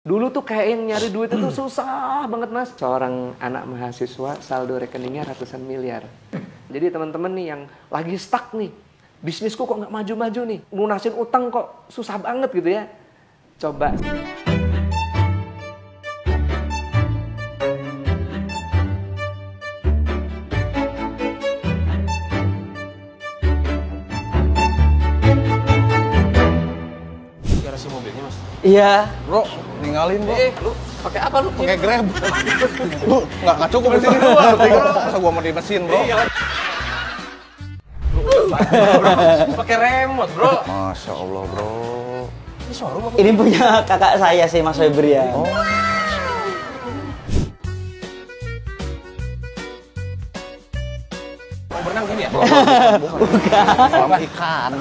Dulu tuh kayak yang nyari duit itu susah banget mas. Seorang anak mahasiswa saldo rekeningnya ratusan miliar. Jadi teman-teman nih yang lagi stuck nih, bisnisku kok nggak maju-maju nih, lunasin utang kok susah banget gitu ya. Coba. Garasi mobilnya mas? Iya. Bro, ninggalin bro. Lu pakai apa lu? Pakai Grab. Lu nggak cukup di sini doang. Masa gua mau di mesin bro? Pakai remote bro. Masya Allah bro. Ini showroom apa? Ini punya kakak saya sih, Mas Febri ya. Oh. Mau berenang gini ya? Bukan. Kolam ikan.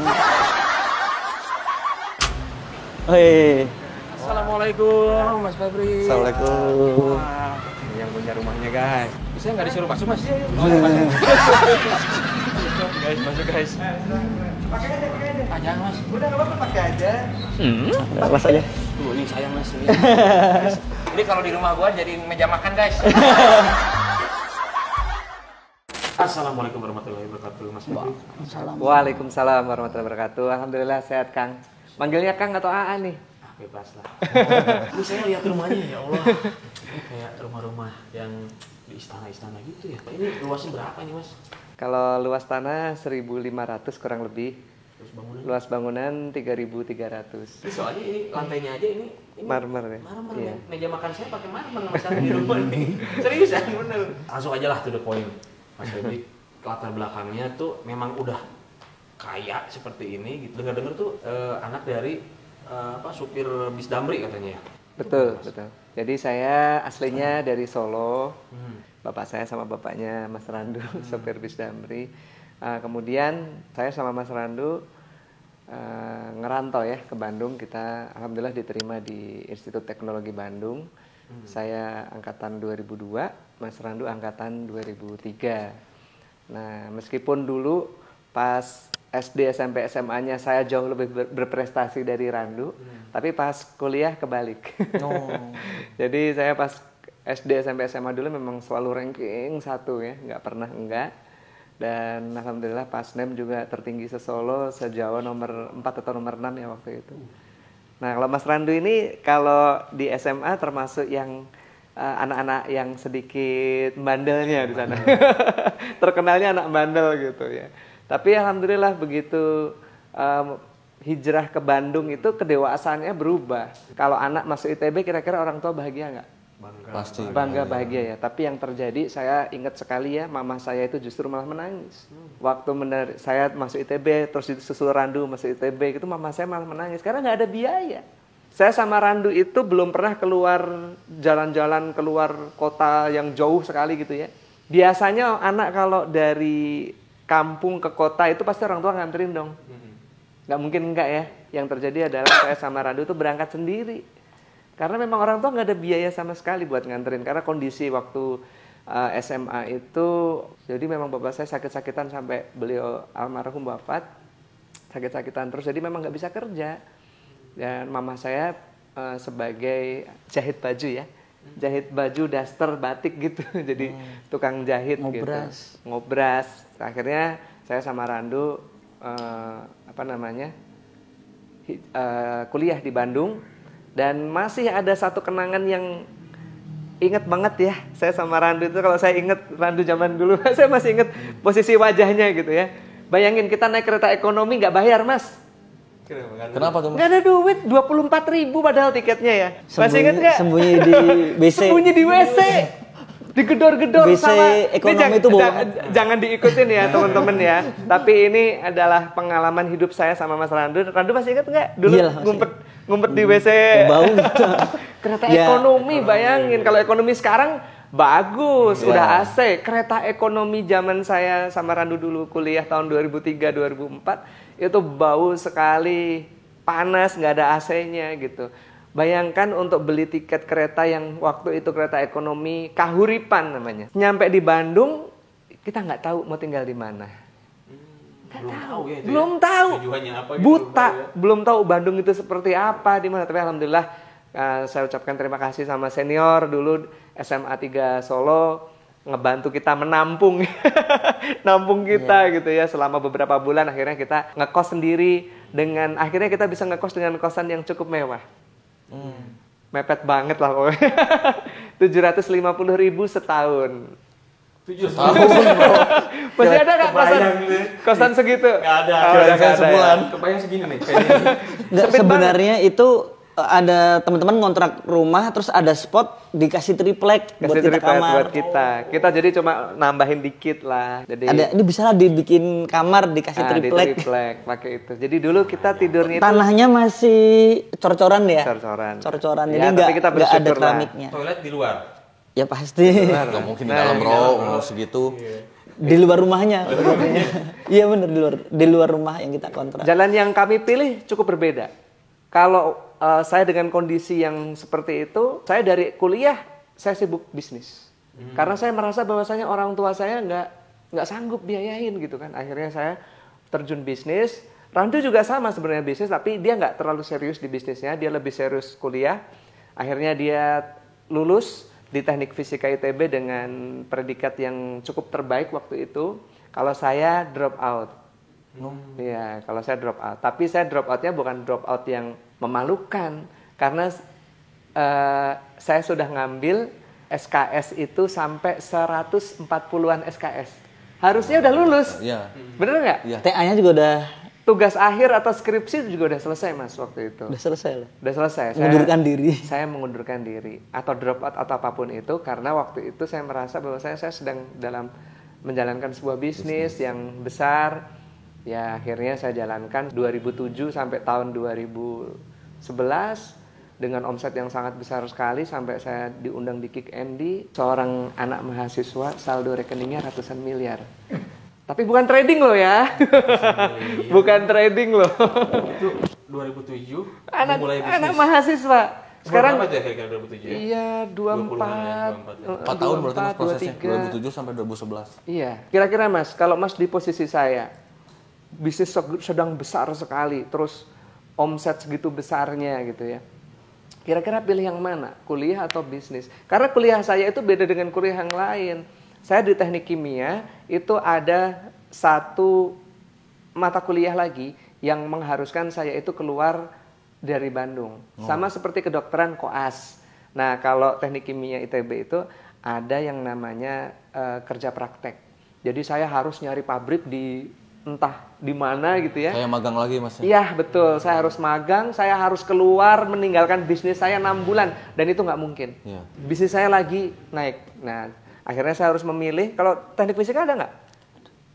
Wih. Assalamualaikum Mas Febri. Assalamualaikum. Wah, ini yang punya rumahnya guys. Bisa nggak disuruh masuk mas? Guys, masuk guys. Pakai aja. Ah, jangan mas. Udah nggak apa-apa pakai aja. Mas aja. Tuh, ini sayang mas. Ini, guys. Ini kalau di rumah gua jadiin meja makan guys. Assalamualaikum warahmatullahi wabarakatuh Mas Febri. Waalaikumsalam warahmatullahi wabarakatuh. Alhamdulillah sehat Kang. Manggilnya Kang atau AA nih? Bebas lah. Ini saya lihat rumahnya ya Allah. Ini kayak rumah-rumah yang di istana-istana gitu ya. Ini luasnya berapa nih mas? Kalau luas tanah 1.500 kurang lebih. Terus bangunan? Luas bangunan 3.300. Ini soalnya ini lantainya aja ini Marmer ya? marmer. Iya. Meja makan saya pakai marmer mas di rumah nih. Seriusan bener. Langsung aja lah to the point. Mas Febri, latar belakangnya tuh memang udah kaya seperti ini gitu. Dengar-dengar tuh anak dari supir bis Damri katanya ya. Betul, betul. Jadi saya aslinya dari Solo. Bapak saya sama bapaknya Mas Randu, sopir bis Damri. Kemudian saya sama Mas Randu ngerantau ya ke Bandung. Kita alhamdulillah diterima di Institut Teknologi Bandung. Saya angkatan 2002, Mas Randu angkatan 2003. Nah, meskipun dulu pas SD, SMP, SMA-nya saya jauh lebih berprestasi dari Randu, tapi pas kuliah kebalik. Jadi saya pas SD, SMP, SMA dulu memang selalu ranking 1 ya, nggak pernah enggak. Dan alhamdulillah pas NEM juga tertinggi se-Solo, se-Jawa nomor 4 atau nomor 6 ya waktu itu. Nah kalau Mas Randu ini kalau di SMA termasuk yang anak-anak yang sedikit bandelnya di sana. Terkenalnya anak bandel gitu ya. Tapi alhamdulillah begitu hijrah ke Bandung itu kedewasaannya berubah. Kalau anak masuk ITB kira-kira orang tua bahagia nggak? Bangga. Pasti. Bangga bahagia ya. Tapi yang terjadi saya ingat sekali ya, mama saya itu justru malah menangis. Waktu saya masuk ITB terus disusul Randu masuk ITB itu mama saya malah menangis karena nggak ada biaya. Saya sama Randu itu belum pernah keluar jalan-jalan keluar kota yang jauh sekali gitu ya. Biasanya anak kalau dari kampung ke kota itu pasti orang tua nganterin dong. Nggak mungkin enggak ya. Yang terjadi adalah saya sama Randu itu berangkat sendiri. Karena memang orang tua nggak ada biaya sama sekali buat nganterin. Karena kondisi waktu SMA itu, jadi memang bapak saya sakit-sakitan sampai beliau almarhum wafat. Sakit-sakitan terus, jadi memang nggak bisa kerja. Dan mama saya sebagai jahit baju ya. Jahit baju, daster, batik gitu. Jadi tukang jahit Ngobras. gitu. Ngobras. Akhirnya saya sama Randu kuliah di Bandung dan masih ada satu kenangan yang inget banget ya. Saya sama Randu itu kalau saya inget Randu zaman dulu, saya masih inget posisi wajahnya gitu ya. Bayangin kita naik kereta ekonomi nggak bayar mas. Kenapa tuh mas? Nggak ada duit, 24.000 padahal tiketnya ya. Masih inget nggak? Sembunyi di WC. Sembunyi di WC. Digedor-gedor WC sama ekonomi itu bohong. jangan diikutin ya teman-teman ya. Tapi ini adalah pengalaman hidup saya sama Mas Randu. Randu masih inget nggak? Dulu Iyalah, ngumpet di WC. Bau. Kereta Ya. ekonomi, bayangin. Kalau ekonomi sekarang bagus, Ya. udah AC. Kereta ekonomi zaman saya sama Randu dulu kuliah tahun 2003-2004 itu bau sekali, panas, nggak ada AC-nya gitu. Bayangkan untuk beli tiket kereta yang waktu itu kereta ekonomi Kahuripan namanya. Nyampe di Bandung, kita nggak tahu mau tinggal di mana. Belum tahu ya itu. Belum tahu. Tujuannya apa gitu, Buta, belum tahu ya. belum tahu Bandung itu seperti apa di mana. Tapi alhamdulillah Saya ucapkan terima kasih sama senior dulu SMA 3 Solo ngebantu kita menampung nampung kita gitu ya selama beberapa bulan. Akhirnya kita ngekos sendiri dengan akhirnya kita bisa ngekos dengan kosan yang cukup mewah. Mepet banget lah pokoknya. 750.000 setahun. 7 tahun. Masih ada nggak kosan segitu? Nggak ada. Oh, udah nggak ada sebulan. ya. Kebayang segini nih. Kayak ini. Nggak, Sempit sebenarnya itu ada teman-teman ngontrak rumah terus ada spot dikasih triplek buat Kasih kita triplek kamar. buat kita. Kita jadi cuma nambahin dikit lah. Jadi Ada ini bisa lah dibikin kamar dikasih di triplek. triplek pakai itu. Jadi dulu kita tidurnya itu Tanahnya masih cor-coran ya. cor-coran. Cor-coran. Ya, Jadi tapi kita nggak ada bersyukur lah. keramiknya. Toilet di luar. Ya pasti. Nggak mungkin di dalam bro, mau segitu. Di luar rumahnya. Iya bener di luar rumah yang kita kontrak. Jalan yang kami pilih cukup berbeda. Kalau saya dengan kondisi yang seperti itu, saya dari kuliah saya sibuk bisnis. Karena saya merasa bahwasanya orang tua saya nggak sanggup biayain gitu kan. Akhirnya saya terjun bisnis. Randu juga sama sebenarnya bisnis, tapi dia nggak terlalu serius di bisnisnya. Dia lebih serius kuliah. Akhirnya dia lulus di Teknik Fisika ITB dengan predikat yang cukup terbaik waktu itu. Kalau saya drop out. Iya, kalau saya drop out. Tapi saya drop outnya bukan drop out yang memalukan. Karena saya sudah ngambil SKS itu sampai 140-an SKS. Harusnya udah lulus. Iya. Bener nggak? Iya. TA-nya juga udah Tugas akhir atau skripsi juga udah selesai Mas waktu itu. selesai lah. Udah selesai. Mengundurkan diri. Saya mengundurkan diri atau drop out atau apapun itu karena waktu itu saya merasa bahwa saya sedang dalam menjalankan sebuah bisnis yang besar. Ya akhirnya saya jalankan 2007 sampai tahun 2011 dengan omset yang sangat besar sekali sampai saya diundang di Kick Andy. Seorang anak mahasiswa saldo rekeningnya ratusan miliar. Tapi bukan trading loh ya. Bukan trading loh. Itu 2007 Anak mulai bisnis. anak mahasiswa. Sekarang berapa tuh ya kira-kira 2007 ya? iya 24. 4 tahun berarti mas prosesnya, 23. 2007 sampai 2011. Iya, kira-kira Mas, kalau Mas di posisi saya, bisnis sedang besar sekali, terus omset segitu besarnya gitu ya. Kira-kira pilih yang mana? Kuliah atau bisnis? Karena kuliah saya itu beda dengan kuliah yang lain. Saya di teknik kimia itu ada satu mata kuliah lagi yang mengharuskan saya itu keluar dari Bandung. Sama seperti kedokteran koas. Nah, kalau teknik kimia ITB itu ada yang namanya kerja praktek. Jadi saya harus nyari pabrik di entah di mana gitu ya. Kayak magang lagi mas. Iya betul, saya harus magang, saya harus keluar meninggalkan bisnis saya 6 bulan dan itu nggak mungkin. Iya. Bisnis saya lagi naik. Nah, akhirnya saya harus memilih. Kalau teknik fisika ada nggak?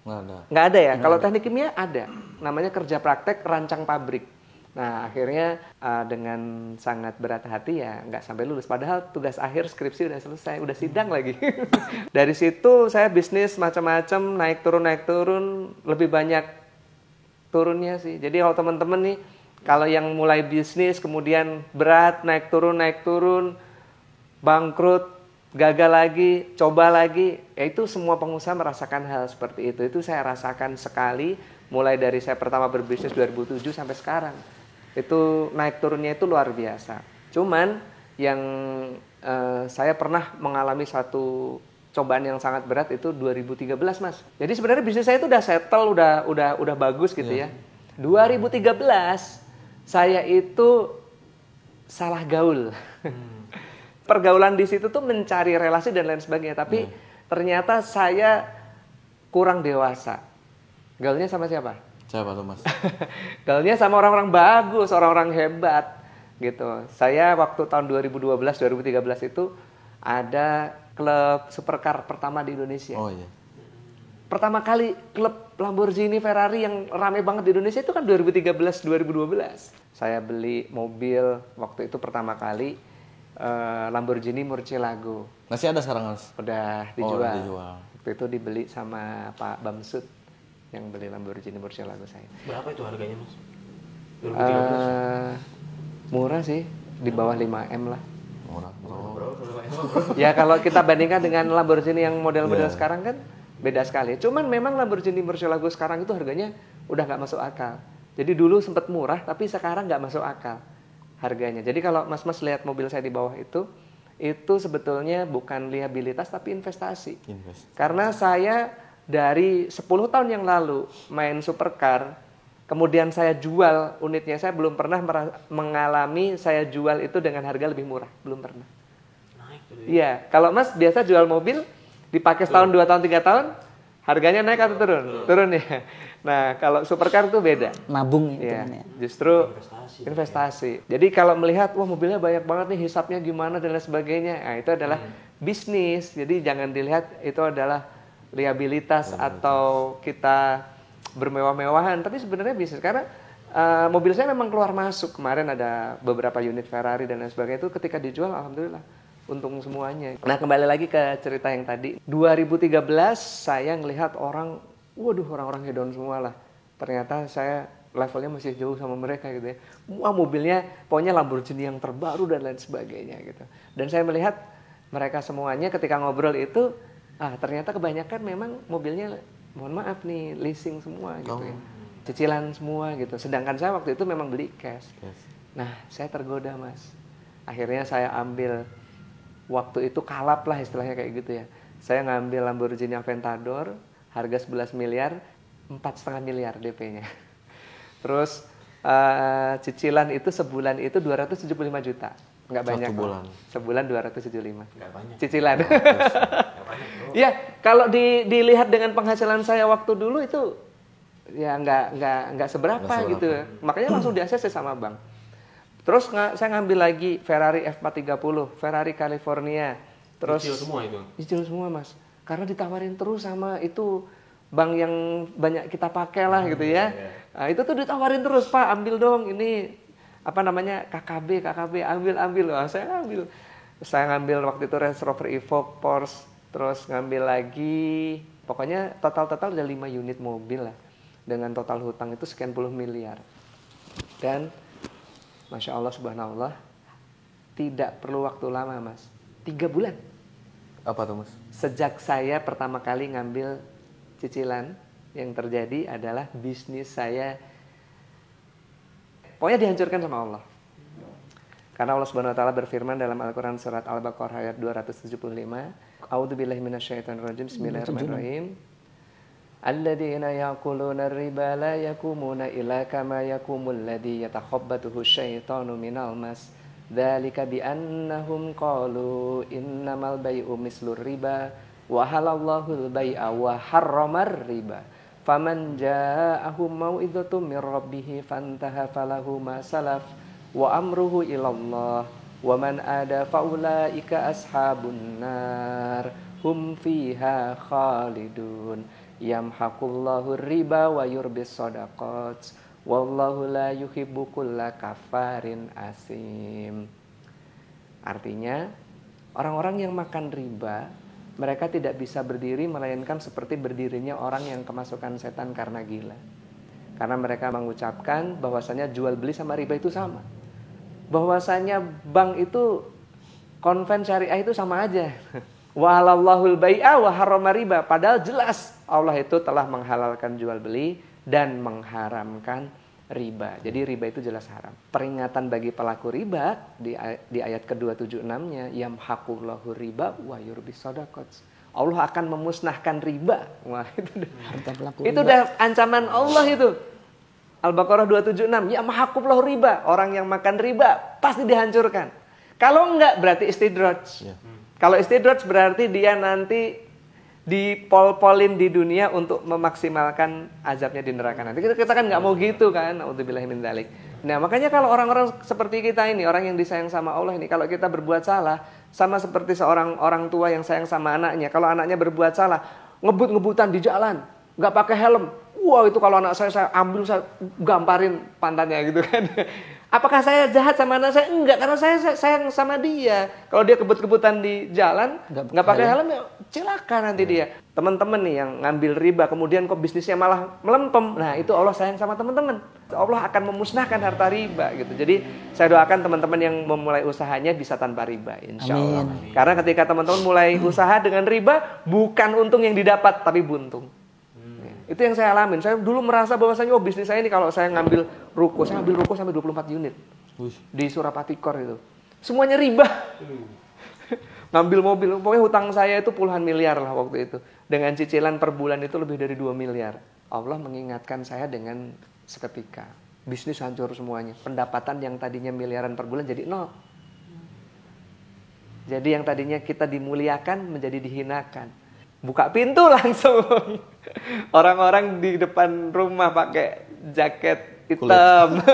Nggak ada. Nggak ada ya. Kalau teknik kimia ada. Namanya kerja praktek rancang pabrik. Nah, akhirnya dengan sangat berat hati ya nggak sampai lulus. Padahal tugas akhir skripsi udah selesai, udah sidang lagi. Dari situ saya bisnis macam-macam, naik turun, lebih banyak turunnya sih. Jadi kalau teman-teman nih, kalau yang mulai bisnis kemudian berat, naik turun, bangkrut, gagal lagi, coba lagi, ya itu semua pengusaha merasakan hal seperti itu. Itu saya rasakan sekali, mulai dari saya pertama berbisnis 2007 sampai sekarang. Itu naik turunnya itu luar biasa. Cuman yang saya pernah mengalami satu cobaan yang sangat berat itu 2013 Mas. Jadi sebenarnya bisnis saya itu udah settle, udah bagus gitu ya. 2013 saya itu salah gaul. Pergaulan di situ tuh mencari relasi dan lain sebagainya, tapi ternyata saya kurang dewasa. Gaulnya sama siapa? Siapa tuh mas? Gaulnya sama orang-orang bagus, orang-orang hebat gitu. Saya waktu tahun 2012-2013 itu ada klub supercar pertama di Indonesia. Oh iya. Pertama kali klub Lamborghini Ferrari yang ramai banget di Indonesia itu kan 2013-2012. Saya beli mobil waktu itu pertama kali Lamborghini Murcielago. Masih ada sekarang mas? Udah dijual. Oh, udah dijual. Waktu itu dibeli sama Pak Bamsud yang beli Lamborghini Murcielago saya. Berapa itu harganya mas? 2013? Murah sih, di bawah 5M lah. Murah. Ya kalau kita bandingkan dengan Lamborghini yang model-model sekarang kan beda sekali. Cuman memang Lamborghini Murcielago sekarang itu harganya udah nggak masuk akal. Jadi dulu sempat murah tapi sekarang nggak masuk akal. harganya. Jadi kalau Mas lihat mobil saya di bawah itu sebetulnya bukan liabilitas tapi investasi. Karena saya dari 10 tahun yang lalu main supercar, kemudian saya jual unitnya, saya belum pernah mengalami saya jual itu dengan harga lebih murah, belum pernah. Naik tuh. Iya, kalau Mas biasa jual mobil dipakai setahun, 2 tahun, 3 tahun, harganya naik atau turun? Turun ya. Nah, kalau supercar itu beda. Nabung itu Ya, kan ya. justru Investasi. investasi. Jadi kalau melihat wah mobilnya banyak banget nih, hisapnya gimana dan lain sebagainya, nah, itu adalah bisnis. Jadi jangan dilihat itu adalah liabilitas atau kita bermewah-mewahan, tapi sebenarnya bisnis. Karena mobil saya memang keluar masuk. Kemarin ada beberapa unit Ferrari dan lain sebagainya, itu ketika dijual alhamdulillah untung semuanya. Nah, kembali lagi ke cerita yang tadi. 2013 saya ngelihat orang, waduh, orang-orang hedon semua lah. Ternyata saya levelnya masih jauh sama mereka gitu ya. Wah, mobilnya pokoknya Lamborghini yang terbaru dan lain sebagainya gitu. Dan saya melihat mereka semuanya ketika ngobrol itu, ternyata kebanyakan memang mobilnya, mohon maaf nih, leasing semua gitu ya. Cicilan semua gitu. Sedangkan saya waktu itu memang beli cash. Nah, saya tergoda, Mas. Akhirnya saya ambil, waktu itu kalap lah istilahnya kayak gitu ya. Saya ngambil Lamborghini Aventador, harga 11 miliar, 4,5 miliar DP-nya. Terus cicilan itu sebulan itu 275 juta. Nggak banyak. bulan. Sebulan 275. Nggak banyak. Cicilan. Nggak banyak, bro. Ya, kalau dilihat dengan penghasilan saya waktu dulu itu ya nggak seberapa gitu. Makanya langsung di ACC sama bank. Terus saya ngambil lagi Ferrari F430, Ferrari California. Terus Cicil semua itu. Cicil semua, Mas. Karena ditawarin terus sama itu bank yang banyak kita pakai lah gitu ya. Nah, itu tuh ditawarin terus, Pak, ambil dong ini apa namanya KKB, ambil. Wah, saya ngambil. Saya ngambil waktu itu Range Rover Evoque, Porsche, terus ngambil lagi. Pokoknya total ada 5 unit mobil lah. Dengan total hutang itu sekian puluh miliar. Dan Masya Allah, subhanallah, tidak perlu waktu lama, Mas. 3 bulan. Apa tuh, Mas? Sejak saya pertama kali ngambil cicilan, yang terjadi adalah bisnis saya pokoknya dihancurkan sama Allah. Karena Allah Subhanahu wa taala berfirman dalam Al-Qur'an surat Al-Baqarah ayat 275, A'udzubillahi minasyaitonirrajim. Bismillahirrahmanirrahim. Alladzina ya'kuluna ar-riba la yakumuna illa kama yakumul ladzi yatakhabbathu asyaitanu minal mas. Dzalika bi annahum qalu innamal bai'u mislur riba wa halallahu al-bai'a wa harramar riba. Faman ja'ahu mau'izatun mir rabbih fantaha falahu ma salaf wa amruhu ilallah wa man ada faulaika ashabun nar hum fiha khalidun. Yamhaqullahu riba wa yurbis shadaqat wallahu la yuhibbu kulla kafarin asim. Artinya, orang-orang yang makan riba, mereka tidak bisa berdiri melainkan seperti berdirinya orang yang kemasukan setan karena gila. Karena mereka mengucapkan bahwasanya jual beli sama riba itu sama. Bahwasanya bank itu, konven syariah itu sama aja. Wa halallahul bai'a wa harrama riba. Padahal jelas Allah itu telah menghalalkan jual beli dan mengharamkan riba. Jadi riba itu jelas haram. Peringatan bagi pelaku riba di ayat ke-276-nya, yamhaqullahu riba wa yurbis shadaqat. Allah akan memusnahkan riba. Wah, itu udah ancaman Allah itu. Al-Baqarah 276, yamhaqullahu riba. Orang yang makan riba pasti dihancurkan. Kalau enggak berarti istidraj. Kalau istidraj berarti dia nanti dipol-polin di dunia untuk memaksimalkan azabnya di neraka nanti. Kita kan nggak mau gitu kan. Nauzubillahi min dzalik. Nah, makanya kalau orang-orang seperti kita ini, orang yang disayang sama Allah ini, kalau kita berbuat salah, sama seperti seorang orang tua yang sayang sama anaknya. Kalau anaknya berbuat salah, ngebut-ngebutan di jalan, nggak pakai helm. Wah, itu kalau anak saya ambil, saya gamparin pantatnya gitu kan. Apakah saya jahat sama anak saya? Enggak, karena saya sayang sama dia. Kalau dia kebut-kebutan di jalan, nggak pakai helm, ya celaka nanti dia. Teman-teman nih yang ngambil riba, kemudian kok bisnisnya malah melempem. Nah, itu Allah sayang sama teman-teman. Allah akan memusnahkan harta riba gitu. Jadi saya doakan teman-teman yang memulai usahanya bisa tanpa riba, insya Allah. Amin. Karena ketika teman-teman mulai usaha dengan riba, bukan untung yang didapat, tapi buntung. Itu yang saya alamin. Saya dulu merasa bahwasanya bisnis saya ini kalau saya ngambil ruko, saya ambil ruko sampai 24 unit. di Surapati Kor itu. Semuanya riba. Ngambil mobil, pokoknya hutang saya itu puluhan miliar lah waktu itu. Dengan cicilan per bulan itu lebih dari 2 miliar. Allah mengingatkan saya dengan seketika. Bisnis hancur semuanya. Pendapatan yang tadinya miliaran per bulan jadi nol. Jadi yang tadinya kita dimuliakan menjadi dihinakan. Buka pintu langsung. Orang-orang di depan rumah pakai jaket hitam.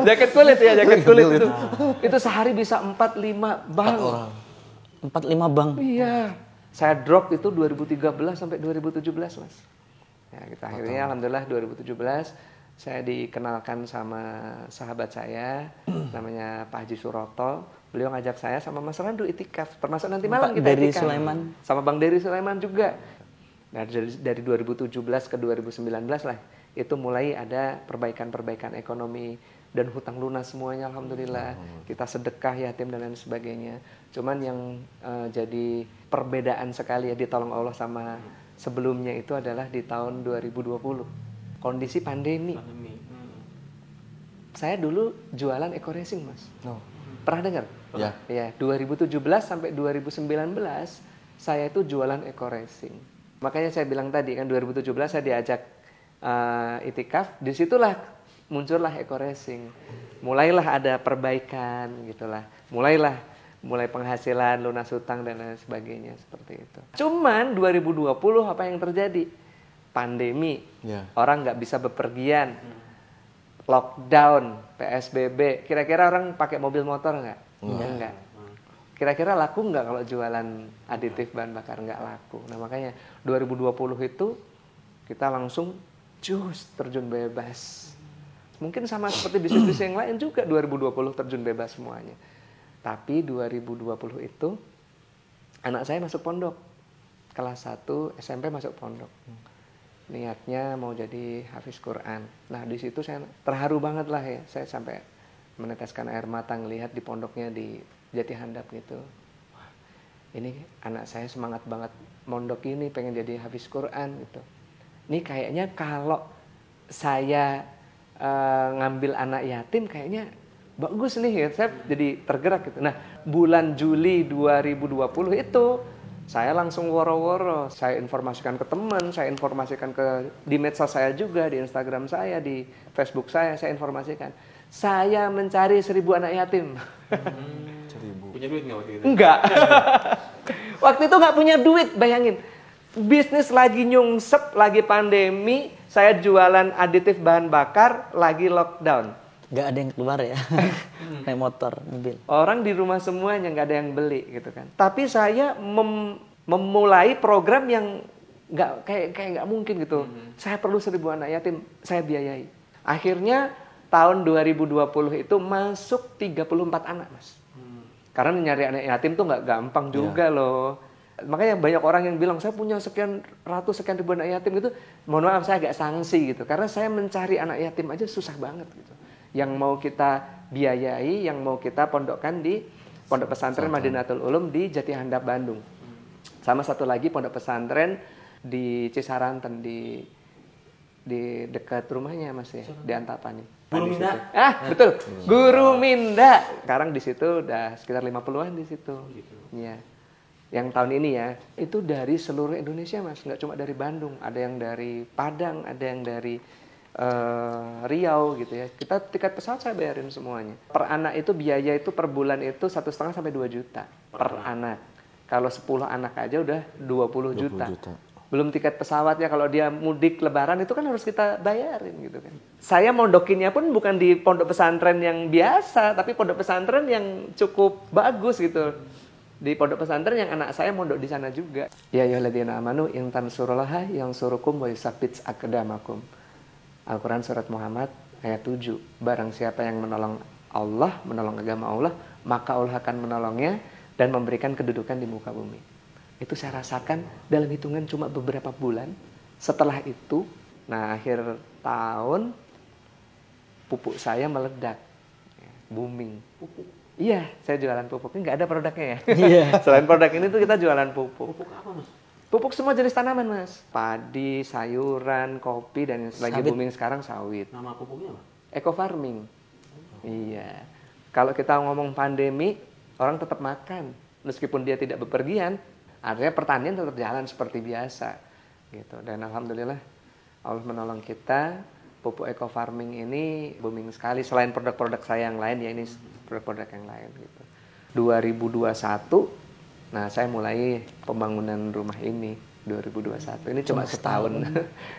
Jaket kulit ya, jaket kulit itu. Itu sehari bisa 4-5 bang. 4-5 bang. Iya. Saya drop itu 2013 sampai 2017, Mas. Ya, kita akhirnya alhamdulillah 2017 saya dikenalkan sama sahabat saya namanya Pak Haji Suroto. Beliau ngajak saya sama Mas Randu itikaf. Termasuk nanti malam kita Dery itikaf. Sulaiman. Sama Bang Dery Sulaiman juga. Nah, dari 2017 ke 2019 lah itu mulai ada perbaikan-perbaikan ekonomi dan hutang lunas semuanya alhamdulillah. Kita sedekah yatim dan lain sebagainya. Cuman yang jadi perbedaan sekali ya ditolong Allah sama sebelumnya itu adalah di tahun 2020. Kondisi pandemi. Saya dulu jualan eco racing, Mas. Pernah dengar? Ya. Ya, 2017 sampai 2019 saya itu jualan eco racing. Makanya saya bilang tadi kan 2017 saya diajak itikaf, disitulah muncullah eco racing. Mulailah ada perbaikan gitulah. Mulai penghasilan, lunas hutang dan lain sebagainya seperti itu. Cuman 2020 apa yang terjadi? Pandemi. Orang nggak bisa bepergian. Lockdown, PSBB. Kira-kira orang pakai mobil motor nggak? Enggak. Kira-kira laku nggak kalau jualan aditif bahan bakar? Nggak laku. Nah makanya 2020 itu kita langsung terjun bebas. Mungkin sama seperti bisnis-bisnis yang lain juga 2020 terjun bebas semuanya. Tapi 2020 itu anak saya masuk pondok. Kelas 1 SMP masuk pondok. Niatnya mau jadi hafiz Quran. Nah di situ saya terharu banget lah ya. Saya sampai meneteskan air mata ngelihat di pondoknya di Jati Handap gitu. Wah, ini anak saya semangat banget mondok ini pengen jadi hafiz Quran gitu. Ini kayaknya kalau saya ngambil anak yatim kayaknya bagus nih ya. Saya jadi tergerak gitu. Nah bulan Juli 2020 itu saya langsung woro-woro, saya informasikan ke teman, saya informasikan di medsos saya juga, di Instagram saya, di Facebook saya informasikan. Saya mencari 1.000 anak yatim. 1.000. Punya duit nggak waktu itu? Enggak. Waktu itu nggak punya duit, bayangin. Bisnis lagi nyungsep, lagi pandemi, saya jualan aditif bahan bakar, lagi lockdown. Nggak ada yang keluar ya, naik motor, mobil. Orang di rumah semuanya nggak ada yang beli gitu kan. Tapi saya memulai program yang kayak nggak mungkin gitu. Saya perlu 1.000 anak yatim, saya biayai. Akhirnya tahun 2020 itu masuk 34 anak, Mas. Karena nyari anak yatim tuh nggak gampang juga loh. Makanya banyak orang yang bilang saya punya sekian ribu anak yatim gitu. Mohon maaf saya agak sanksi gitu. Karena saya mencari anak yatim aja susah banget gitu. Yang mau kita biayai, yang mau kita pondokkan di Pondok Pesantren Madinatul Ulum di Jati Handap, Bandung. Sama satu lagi pondok pesantren di Cisaranten di dekat rumahnya Mas ya, di Antapani. Guru Minda. Betul. Guru Minda. Sekarang di situ udah sekitar 50-an di situ. Iya. Yang tahun ini ya, itu dari seluruh Indonesia Mas, nggak cuma dari Bandung, ada yang dari Padang, ada yang dari Riau gitu ya. Kita tiket pesawat saya bayarin semuanya. Per anak itu biaya itu per bulan itu 1,5 sampai 2 juta per anak. Kalau 10 anak aja udah 20 juta. Belum tiket pesawatnya, kalau dia mudik lebaran itu kan harus kita bayarin gitu kan. Saya mondokinnya pun bukan di pondok pesantren yang biasa, tapi pondok pesantren yang cukup bagus gitu. Di pondok pesantren yang anak saya mondok di sana juga. Ya ayyuhalladzina amanu in tansurullaha yansurukum wa yusabbit aqdamakum. Al-Quran Surat Muhammad ayat 7. Barang siapa yang menolong Allah, menolong agama Allah, maka Allah akan menolongnya dan memberikan kedudukan di muka bumi. Itu saya rasakan dalam hitungan cuma beberapa bulan. Setelah itu, nah akhir tahun, pupuk saya meledak. Booming. Pupuk? Iya, saya jualan pupuk. Ini nggak ada produknya ya. Iya. Selain produk ini tuh kita jualan pupuk. Pupuk apa Mas? Pupuk semua jenis tanaman Mas. Padi, sayuran, kopi, dan yang lagi booming sekarang sawit. Nama pupuknya apa? Eco farming. Iya. Kalau kita ngomong pandemi, orang tetap makan. Meskipun dia tidak bepergian, artinya pertanian tetap jalan seperti biasa. Gitu. Dan alhamdulillah Allah menolong kita. Pupuk eco farming ini booming sekali. Selain produk-produk saya yang lain, ya ini produk-produk yang lain. Gitu. 2021, nah saya mulai pembangunan rumah ini. 2021 ini cuma setahun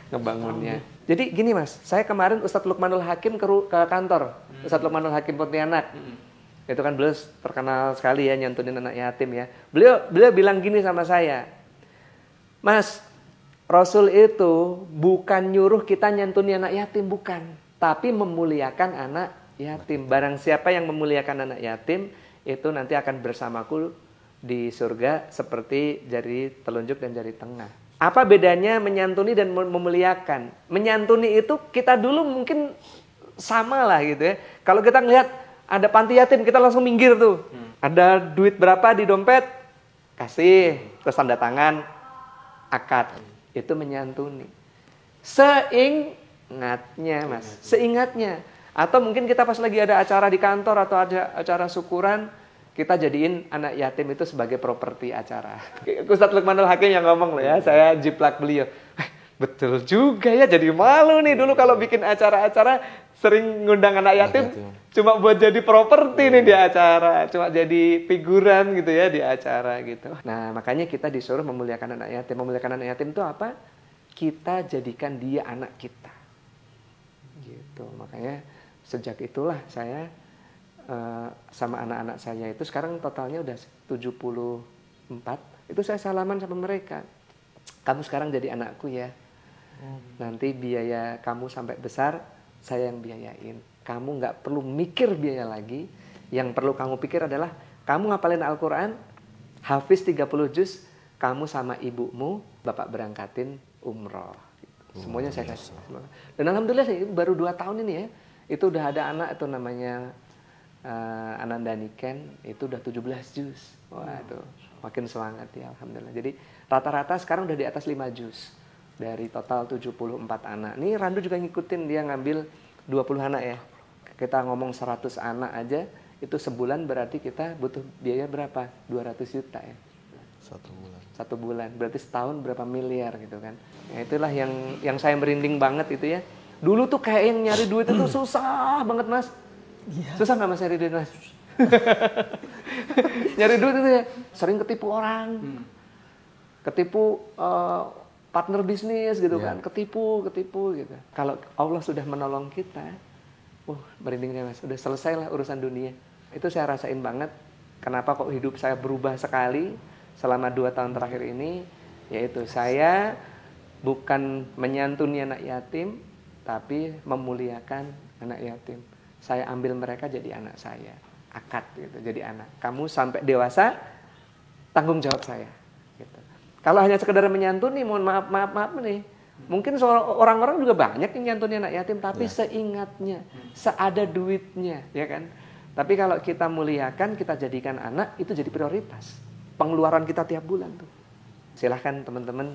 ngebangunnya. Jadi gini Mas, saya kemarin Ustadz Lukmanul Hakim ke kantor Ustadz Lukmanul Hakim Pontianak. Itu kan beliau terkenal sekali ya nyantunin anak yatim ya. Beliau bilang gini sama saya, Mas, Rasul itu bukan nyuruh kita nyantunin anak yatim, bukan, tapi memuliakan anak yatim. Barang siapa yang memuliakan anak yatim, itu nanti akan bersamaku di surga seperti jari telunjuk dan jari tengah. Apa bedanya menyantuni dan memuliakan? Menyantuni itu kita dulu mungkin sama lah gitu ya. Kalau kita ngelihat ada panti yatim, kita langsung minggir tuh. Ada duit berapa di dompet, kasih, terus tanda tangan, akad. Itu menyantuni. Seingatnya Mas, seingatnya. Atau mungkin kita pas lagi ada acara di kantor atau ada acara syukuran, kita jadiin anak yatim itu sebagai properti acara. Ustadz Lukmanul Hakim yang ngomong loh ya, saya jiplak beliau. Betul juga ya, jadi malu nih dulu kalau bikin acara-acara sering ngundang anak yatim cuma buat jadi properti nih di acara, cuma jadi figuran gitu ya di acara gitu. Nah makanya kita disuruh memuliakan anak yatim. Memuliakan anak yatim itu apa? Kita jadikan dia anak kita. Gitu. Makanya sejak itulah saya sama anak-anak saya itu sekarang totalnya udah 74. Itu saya salaman sama mereka. Kamu sekarang jadi anakku ya. Nanti biaya kamu sampai besar saya yang biayain. Kamu nggak perlu mikir biaya lagi. Yang perlu kamu pikir adalah kamu ngapalin Al-Quran, hafiz 30 juz, kamu sama ibumu bapak berangkatin umroh. Semuanya saya kasih. Dan alhamdulillah baru 2 tahun ini ya, itu udah ada anak itu namanya Ananda Niken, itu udah 17 juz. Waduh, makin semangat ya alhamdulillah. Jadi rata-rata sekarang udah di atas 5 juz dari total 74 anak. Nih Randu juga ngikutin, dia ngambil 20 anak ya. Kita ngomong 100 anak aja, itu sebulan berarti kita butuh biaya berapa? 200 juta ya. 1 bulan. Berarti setahun berapa miliar gitu kan. Ya itulah yang saya merinding banget itu ya. Dulu tuh kayak yang nyari duit itu susah banget Mas. Iya. Susah nggak Mas nyari duit Mas? Nyari duit itu ya sering ketipu orang, ketipu partner bisnis gitu kan, ketipu gitu. Kalau Allah sudah menolong kita, merindingnya Mas, udah selesai lah urusan dunia. Itu saya rasain banget. Kenapa kok hidup saya berubah sekali selama 2 tahun terakhir ini? Yaitu saya bukan menyantuni anak yatim, tapi memuliakan anak yatim. Saya ambil mereka jadi anak saya, akad gitu, jadi anak. Kamu sampai dewasa, tanggung jawab saya. Gitu. Kalau hanya sekedar menyantuni, mohon maaf nih. Mungkin orang-orang juga banyak yang nyantuni anak yatim, tapi seingatnya, seada duitnya, ya kan. Tapi kalau kita muliakan, kita jadikan anak, itu jadi prioritas. Pengeluaran kita tiap bulan tuh. Silahkan teman-teman,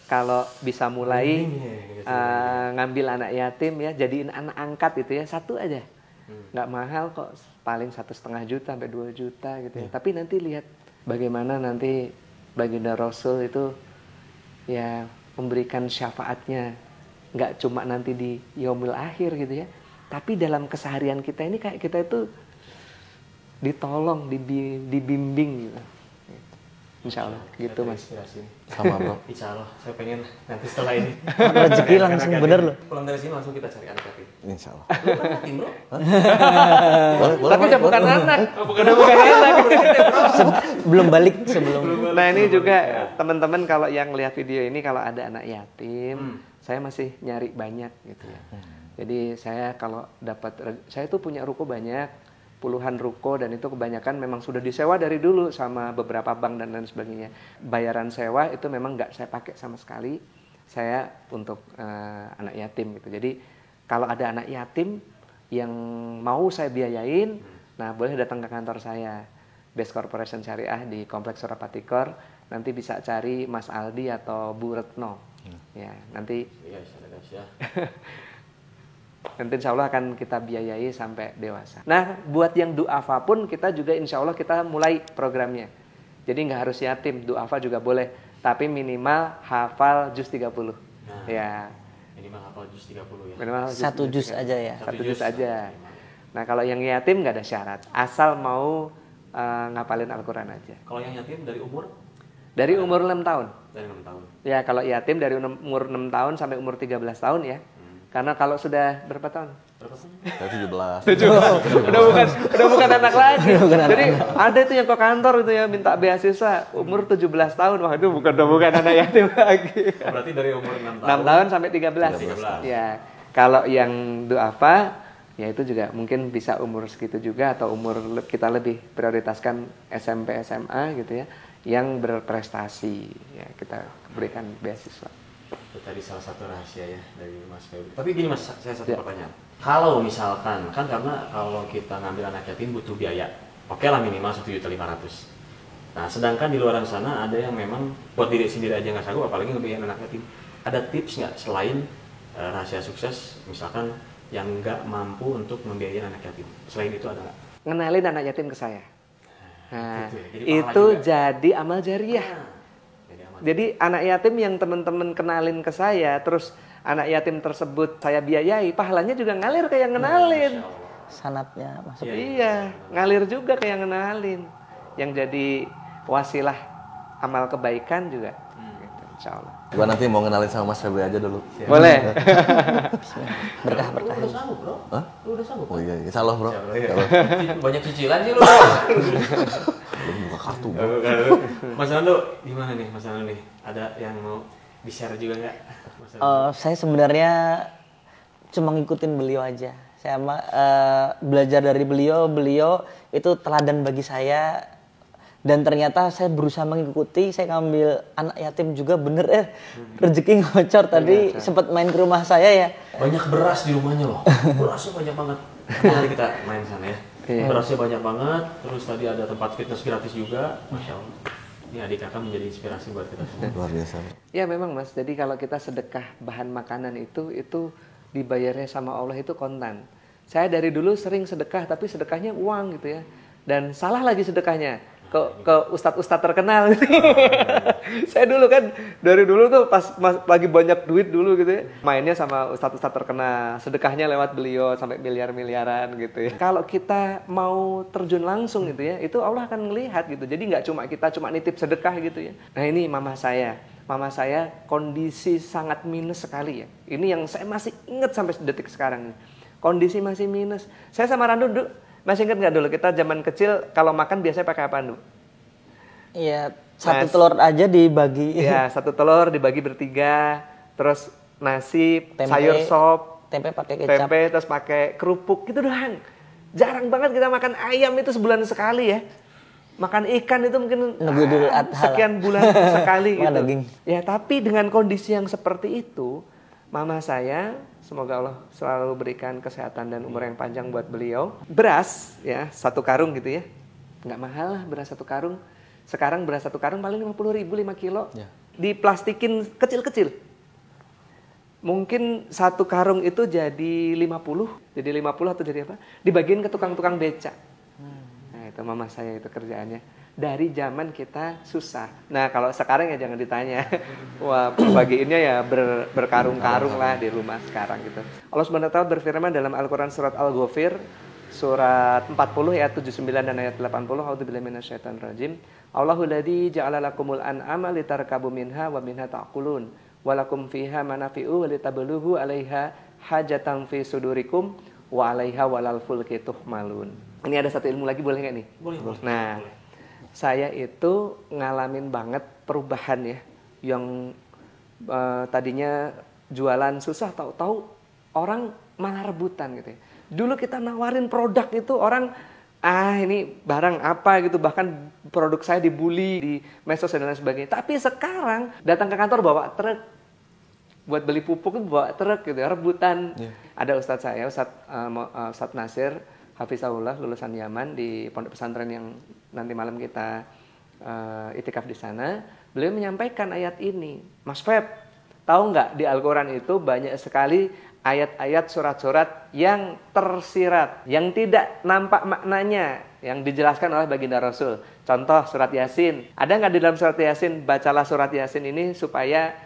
kalau bisa mulai ngambil anak yatim ya, jadiin anak angkat gitu ya, 1 aja. Nggak mahal kok, paling 1,5 juta sampai 2 juta gitu ya. Tapi nanti lihat bagaimana nanti baginda Rasul itu ya memberikan syafaatnya. Nggak cuma nanti di yaumil akhir gitu ya, tapi dalam keseharian kita ini kayak kita itu ditolong, dibimbing gitu. Insya Allah, gitu Mas. Sama bro. Insya Allah, saya pengen nanti setelah ini Rezeki langsung bener loh. pulang dari sini langsung kita cari anak yatim. Insya Allah. Lu kan yatim bro? Tapi udah bukan anak, udah bukan anak. Belum balik sebelum. Nah ini juga teman-teman kalau yang lihat video ini, kalau ada anak yatim, saya masih nyari banyak gitu ya. Jadi saya kalau dapat, saya tuh punya ruko banyak, puluhan ruko, dan itu kebanyakan memang sudah disewa dari dulu sama beberapa bank dan lain sebagainya. Bayaran sewa itu memang nggak saya pakai sama sekali, saya untuk anak yatim gitu. Jadi kalau ada anak yatim yang mau saya biayain, nah boleh datang ke kantor saya, Best Corporation Syariah di Kompleks Surapatikor. Nanti bisa cari Mas Aldi atau Bu Retno. Ya, nanti Nanti insya Allah akan kita biayai sampai dewasa. Nah, buat yang duafa pun kita juga insya Allah kita mulai programnya. Jadi nggak harus yatim, duafa juga boleh. Tapi minimal hafal juz 30. Nah, ya. Minimal hafal juz 30 ya. Minimal Satu juz aja ya. Satu juz aja. Nah, kalau yang yatim nggak ada syarat. Asal mau ngapalin Al-Quran aja. Kalau yang yatim dari umur? Dari umur 6 tahun. Dari 6 tahun. Ya, kalau yatim dari umur 6 tahun sampai umur 13 tahun ya. Karena kalau sudah berapa tahun? Berapa tahun? Saya 17. udah bukan anak lagi. Jadi ada itu yang ke kantor itu ya minta beasiswa umur 17 tahun. Wah, itu bukan anak yatim lagi. Oh, berarti dari umur 6 tahun. 6 tahun sampai 13. 13. Ya. Kalau yang duafa ya itu juga mungkin bisa umur segitu juga atau umur kita lebih prioritaskan SMP SMA gitu ya yang berprestasi ya kita berikan beasiswa. Itu tadi salah satu rahasia ya dari Mas Febri. Tapi gini Mas, saya satu pertanyaan. Kalau misalkan, kan karena kalau kita ngambil anak yatim butuh biaya. Oke lah minimal 1.500.000. Nah sedangkan di luar sana ada yang memang buat diri sendiri aja nggak sanggup, apalagi ngebiayain anak yatim. Ada tips nggak selain rahasia sukses, misalkan yang nggak mampu untuk membiayai anak yatim? Selain itu ada nggak? Ngenalin anak yatim ke saya. Nah, itu jadi amal jariah. Jadi anak yatim yang teman-teman kenalin ke saya, terus anak yatim tersebut saya biayai, pahalanya juga ngalir kayak ngenalin. Sanatnya masuk. Iya, ngalir juga kayak ngenalin. Yang jadi wasilah amal kebaikan juga. Gitu, insya Allah. Gua nanti mau ngenalin sama Mas Febri aja dulu. Boleh. Berkah-berkah. Lu udah sanggup bro? Hah? Lu udah sanggup? Oh iya, insya Allah bro. Banyak cicilan sih lu. Belum buka kartu. Mas Rando, gimana nih Mas Rando nih? Ada yang mau di-share juga nggak? Mas Rando? Saya sebenarnya cuma ngikutin beliau aja. Saya belajar dari beliau itu teladan bagi saya. Dan ternyata saya berusaha mengikuti, saya ngambil anak yatim juga bener rezeki ngocor tadi sempat main ke rumah saya ya. Banyak beras di rumahnya loh. Berasnya banyak banget. Nanti kita main sana ya. Berasnya banyak banget. Terus tadi ada tempat fitness gratis juga. Masya Allah. Ini adik kakak menjadi inspirasi buat kita semua. Luar biasa. Ya memang Mas, jadi kalau kita sedekah bahan makanan itu dibayarnya sama Allah itu kontan. Saya dari dulu sering sedekah, tapi sedekahnya uang gitu ya. Dan salah lagi sedekahnya. Ke ustadz-ustadz terkenal gitu. Saya dulu kan dari dulu tuh pas lagi banyak duit dulu gitu ya, mainnya sama ustadz-ustadz terkenal, sedekahnya lewat beliau sampai miliar-miliaran gitu ya. Kalau kita mau terjun langsung gitu ya, itu Allah akan ngelihat gitu. Jadi nggak kita cuma nitip sedekah gitu ya. Nah ini mama saya kondisi sangat minus sekali ya. Ini yang saya masih ingat sampai detik sekarang. Kondisi masih minus. Saya sama Randu dulu, masih ingat nggak dulu kita zaman kecil kalau makan biasanya pakai apa, Ndu? Iya, satu telur aja dibagi. Iya, satu telur dibagi bertiga, terus nasi, sayur sop, tempe pakai kecap. Tempe terus pakai kerupuk gitu doang. Jarang banget kita makan ayam itu sebulan sekali ya. Makan ikan itu mungkin sekian bulan sekali gitu. Daging. Ya, tapi dengan kondisi yang seperti itu, mama saya, semoga Allah selalu berikan kesehatan dan umur yang panjang buat beliau. Beras ya, 1 karung gitu ya. Nggak mahal lah beras 1 karung. Sekarang beras 1 karung paling 50.000 5 kilo. Ya. Diplastikin kecil-kecil. Mungkin 1 karung itu jadi 50. Jadi 50 atau jadi apa? Dibagiin ke tukang-tukang beca. Nah itu mama saya itu kerjaannya. Dari zaman kita susah. Nah kalau sekarang ya jangan ditanya. Wah bagiinnya ya berkarung-karung lah di rumah sekarang gitu. Allah Subhanahu wa ta'ala berfirman dalam Al-Quran surat Al-Ghafir. Surat 40 ayat 79 dan ayat 80. A'udzubillahi minasyaitonir rajim. Allahul ladzi ja'ala lakumul an'ama litarkabu minha wa minha ta'kulun. Walakum fiha manafi'u wa litablughu 'alaiha hajatan fi sudurikum wa 'alaiha walal fulki tuhmalun. Ini ada satu ilmu lagi boleh enggak nih? Boleh. Nah, saya itu ngalamin banget perubahan ya. Yang tadinya jualan susah tahu-tahu orang malah rebutan gitu ya. Dulu kita nawarin produk itu orang ini barang apa gitu, bahkan produk saya dibully di medsos dan lain sebagainya. Tapi sekarang datang ke kantor bawa truk buat beli pupuk itu bawa truk gitu ya, rebutan. Ada ustadz saya, Ustadz Nasir Hafizahullah, lulusan Yaman di pondok pesantren yang nanti malam kita itikaf di sana. Beliau menyampaikan ayat ini, Mas Feb, tahu nggak di Al-Quran itu banyak sekali ayat-ayat surat-surat yang tersirat, yang tidak nampak maknanya, yang dijelaskan oleh baginda Rasul. Contoh surat Yasin. Ada nggak di dalam surat Yasin, bacalah surat Yasin ini supaya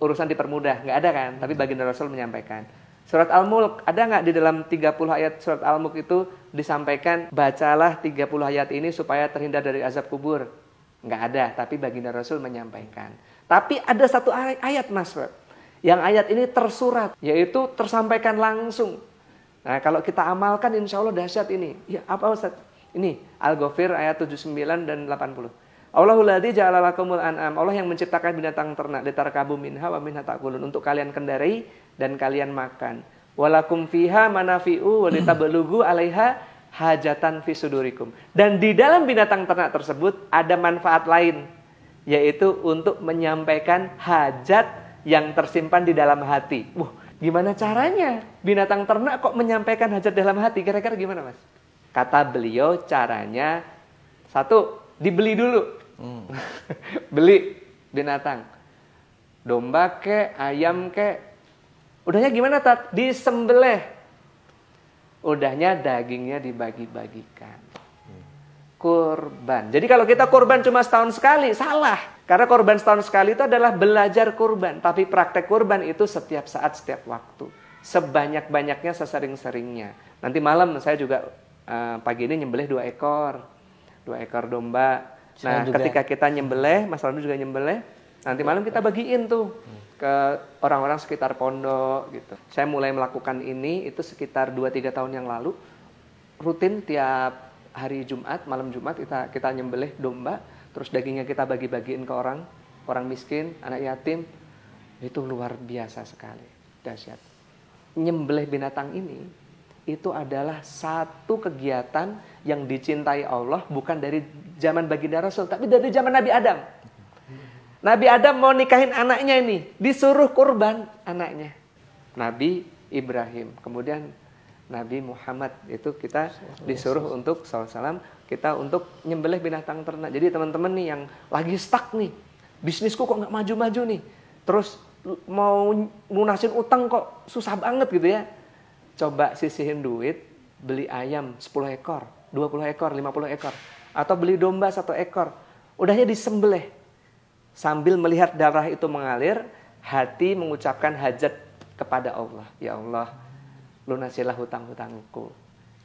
urusan dipermudah? Nggak ada kan? Tapi baginda Rasul menyampaikan. Surat Al-Mulk, ada nggak di dalam 30 ayat surat Al-Mulk itu disampaikan, bacalah 30 ayat ini supaya terhindar dari azab kubur? Nggak ada, tapi baginda Rasul menyampaikan. Tapi ada satu ayat, Mas, yang ayat ini tersurat, yaitu tersampaikan langsung. Nah, kalau kita amalkan insya Allah dahsyat ini. Ya, apa Ustaz? Ini Al-Ghafir ayat 79 dan 80. Allahul ladzi ja'ala lakumul an'am. Allah yang menciptakan binatang ternak, litarkabu minha wa minha ta'kulun, untuk kalian kendarai dan kalian makan. Walakum fiha manafi'u wa litablugu 'alaiha hajatan fi sudurikum. Dan di dalam binatang ternak tersebut ada manfaat lain, yaitu untuk menyampaikan hajat yang tersimpan di dalam hati. Gimana caranya binatang ternak kok menyampaikan hajat dalam hati? Kira-kira gimana, Mas? Kata beliau, caranya satu, dibeli dulu. Beli binatang, domba ke, ayam ke. Udahnya gimana, Tat? Disembelih. Udahnya dagingnya dibagi-bagikan. Kurban. Jadi kalau kita kurban cuma setahun sekali, salah. Karena kurban setahun sekali itu adalah belajar kurban. Tapi praktek kurban itu setiap saat, setiap waktu. Sebanyak-banyaknya, sesering-seringnya. Nanti malam saya juga pagi ini nyembelih 2 ekor. 2 ekor domba. Nah, ketika kita nyembelih, Mas Randu juga nyembelih, nanti malam kita bagiin tuh ke orang-orang sekitar pondok gitu. Saya mulai melakukan ini itu sekitar 2-3 tahun yang lalu. Rutin tiap hari Jumat, malam Jumat kita nyembelih domba, terus dagingnya kita bagi-bagiin ke orang miskin, anak yatim. Itu luar biasa sekali, dahsyat. Nyembelih binatang ini itu adalah satu kegiatan yang dicintai Allah, bukan dari zaman baginda Rasul, tapi dari zaman Nabi Adam. Nabi Adam mau nikahin anaknya ini, disuruh kurban anaknya. Nabi Ibrahim, kemudian Nabi Muhammad, itu kita disuruh untuk SAW, kita untuk nyembelih binatang ternak. Jadi teman-teman nih yang lagi stuck nih, bisnisku kok nggak maju-maju nih, terus mau lunasin utang kok susah banget gitu ya. Coba sisihin duit, beli ayam 10 ekor, 20 ekor, 50 ekor. Atau beli domba 1 ekor. Udahnya disembelih. Sambil melihat darah itu mengalir, hati mengucapkan hajat kepada Allah. Ya Allah, lunasilah hutang-hutangku.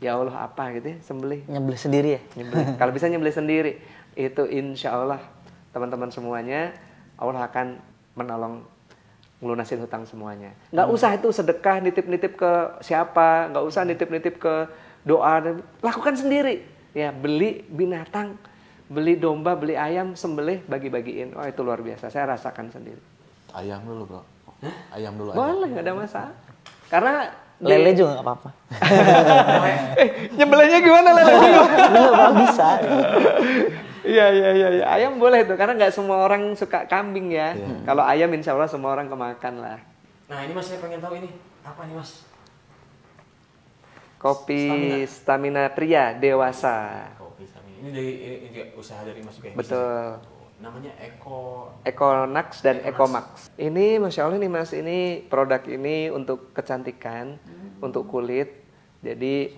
Ya Allah apa gitu ya, sembelih. Nyembelih sendiri ya? Nyembelih. Kalau bisa nyembelih sendiri. Itu insya Allah teman-teman semuanya, Allah akan menolong melunasin hutang semuanya. Nggak usah itu sedekah, nitip-nitip ke siapa, nggak usah nitip-nitip ke doa, lakukan sendiri. Ya, beli binatang, beli domba, beli ayam, sembelih, bagi-bagiin. Oh, itu luar biasa, saya rasakan sendiri. Ayam dulu, Bro. Ayam dulu. Boleh, nggak ada masalah. Karena lele juga nggak apa-apa. Nyembelihnya gimana lele? Nggak bisa. Iya. Ayam boleh tuh, karena nggak semua orang suka kambing ya. Kalau ayam insya Allah semua orang kemakan lah. Nah ini Mas, saya pengen tahu ini apa nih Mas? Kopi stamina pria dewasa. Kopi stamina. Ini dari ini usaha dari Mas Beh. Betul. Namanya Econax dan Ecomax. Ini Masya Allah nih Mas, ini produk ini untuk kecantikan, untuk kulit. Jadi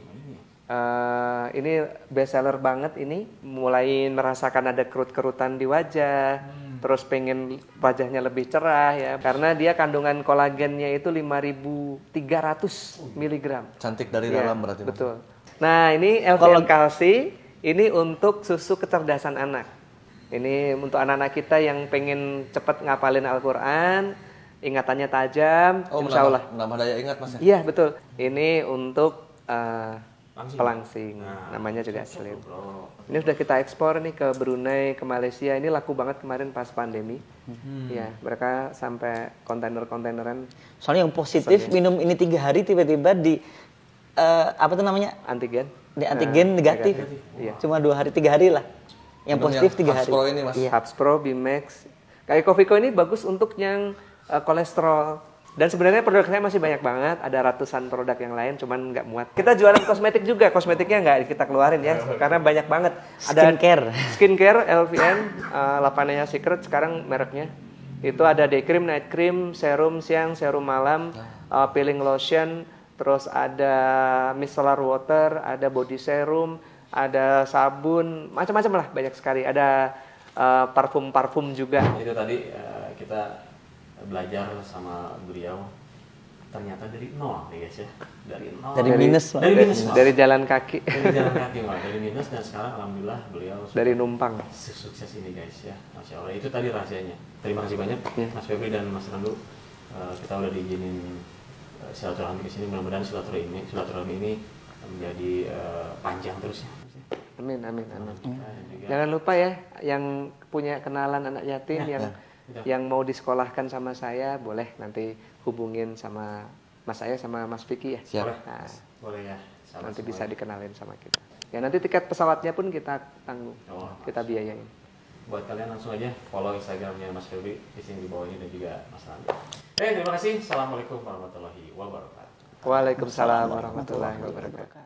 ini best seller banget ini. Mulai merasakan ada kerut-kerutan di wajah, terus pengen wajahnya lebih cerah ya. Karena dia kandungan kolagennya itu 5.300 mg. Cantik dari Ya, dalam berarti. betul. Nah ini LVN Kalsi, ini untuk susu kecerdasan anak. Ini untuk anak-anak kita yang pengen cepat ngapalin Al-Quran, ingatannya tajam, insya Allah. Menambah daya ingat Mas. Iya betul. Ini untuk pelangsing, namanya juga slim. Ini sudah kita ekspor nih ke Brunei, ke Malaysia. Ini laku banget kemarin pas pandemi. Ya, mereka sampai kontainer-kontaineran. Soalnya yang positif minum ini 3 hari tiba-tiba di apa tuh namanya? Antigen. Di antigen negatif. Iya. Cuma 2 hari 3 hari lah. Yang positif 3 hari. Pro ini Mas. Iya. Habs Pro, Bimax. Kayak Covico ini bagus untuk yang kolesterol. Dan sebenarnya produk saya masih banyak banget, ada ratusan produk yang lain, cuman nggak muat. Kita jualan kosmetik juga, kosmetiknya nggak kita keluarin ya, karena banyak banget. Ada Skincare LVN, Lavanaya Secret sekarang mereknya. Itu ada day cream, night cream, serum siang, serum malam, peeling lotion, terus ada micellar water, ada body serum, ada sabun, macam-macam lah, banyak sekali. Ada parfum-parfum juga. Itu tadi kita belajar sama beliau, ternyata dari nol nih guys ya, dari nol, Dari minus, Pak. Dari jalan kaki, dari jalan kaki Pak, dari minus, dan sekarang alhamdulillah beliau dari numpang. sukses ini guys ya, masya Allah. Itu tadi rahasianya. Terima kasih banyak Mas Febri dan Mas Randu, kita udah diizinin silaturahmi ke sini. Mudah-mudahan silaturahmi ini menjadi panjang terus ya. Amin, amin, amin. Jangan lupa ya, yang punya kenalan anak yatim yang mau disekolahkan sama saya, boleh nanti hubungin sama Mas saya sama Mas Vicky ya. Boleh, Nah, boleh ya. Sahabat nanti semua bisa ya. dikenalin sama kita. Ya nanti tiket pesawatnya pun kita tanggung, Oh, kita biayain. Buat kalian langsung aja follow Instagramnya Mas Febri di sini di bawah ini, dan juga Mas Randu. Terima kasih. Assalamualaikum warahmatullahi wabarakatuh. Waalaikumsalam warahmatullahi wabarakatuh.